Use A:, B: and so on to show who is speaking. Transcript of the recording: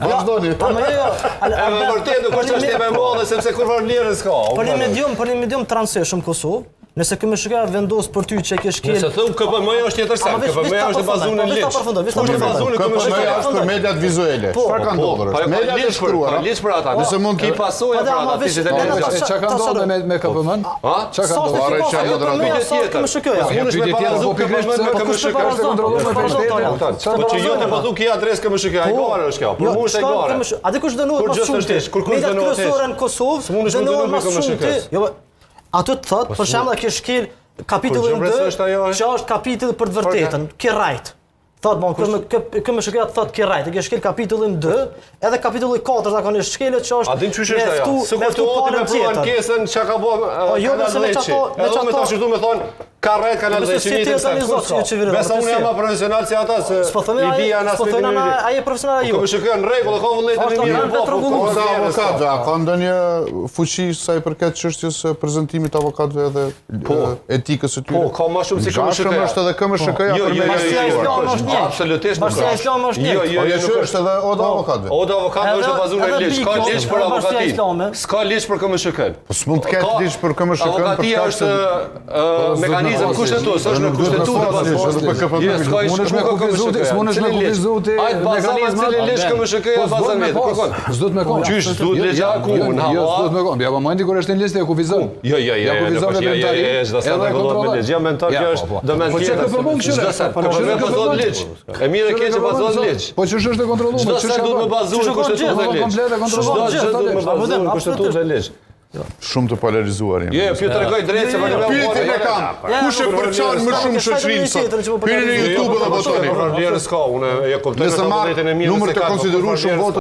A: Vazhdoni.
B: Me vërtet nuk është çështje më e madhe sepse kur vlerën s'ka.
C: Për një medium transeshëm Kosovë, nëse KMSHK vendos për ty që ke shkel.
B: Nëse thon KPM-ja është tjetër sa, KPM-ja është bazuar në ligj.
A: KPM-ja është për mediat vizuale. Çfarë ka ndodhur? Mediat e shkruara.
B: Liç për ata.
A: Nëse mund
B: ki pasojë për ata, ti televizion.
D: Çka ka ndodhur me KPM-n? Çka ka ndodhur?
B: Po që jo të po thu ki adresë KMSHK, ai gare është kjo. Po mund të gare.
C: A di kush dënohet më shumë?
B: Kur kush dënohet?
C: Kryesore në Kosovë, dënohet më shumë. Jo, ato të thot, për shembull, ke shkel kapitullin 2, që është kapitulli për të vërtetën, ke rajt. Thot, KMSHK thot ke rajt, ke shkel kapitullin 2, edhe kapitulli 4 zakonisht shkelet që është.
B: A din çush është ajo? Se kur të oti me pru ankesën çka ka bë Kanaleçi. Edhe me tash do të thon ka rreth Kanaleçi nitë sa. Besa unë jam më profesional se ata se i bia na sfidën.
C: Ai është profesional ai.
B: KMSHK në rregull, ka vullnetin e mirë.
A: Sa avokatëve, ka ndonjë fuqi sa i përket çështjes së prezantimit të avokatëve edhe etikës së tyre?
B: Po, ka më shumë si KMSHK.
A: Është edhe KMSHK-ja për mediat.
B: Absolutisht.
C: Marsia Islami është një.
A: Jo, është edhe oda avokatëve.
B: Oda avokatëve është bazuar në ligj. Ka ligj për avokatin. S'ka ligj për KMSHK-n.
A: Po s'mund të ketë ligj për KMSHK-n.
B: Avokatia është mekanizëm kushtetues, është në kushtetutë bazuar. Jo, s'ka
D: Mundesh me kufizuar ti.
B: Ai mekanizmi i ligj KMSHK-ja bazon me.
D: S'do të më kon.
B: Qysh duhet ligja ku në hava?
D: Jo, s'do të më kon. Ja, po momentin kur është në listë e kufizon.
B: Jo, do sa rregullohet me ligj. Ja mentor kjo është domethënë tjetër. E mirë e keq që bazon ligj.
D: Po ç'është është e kontrolluar,
B: ç'është duhet të bazohet kushtetutë dhe ligj.
D: Komplet e kontrolluar.
B: Ç'është duhet të bazohet kushtetutë dhe ligj.
A: Shumë të polarizuar jemi.
B: Jo, pyet tregoj drejt se
A: Pyetin e kam. Kush e përçan më shumë shoqërinë sot? Hyrini në YouTube dhe votoni.
B: Vlerës ka, unë e kuptoj
A: Nëse marr numër të konsiderueshëm votë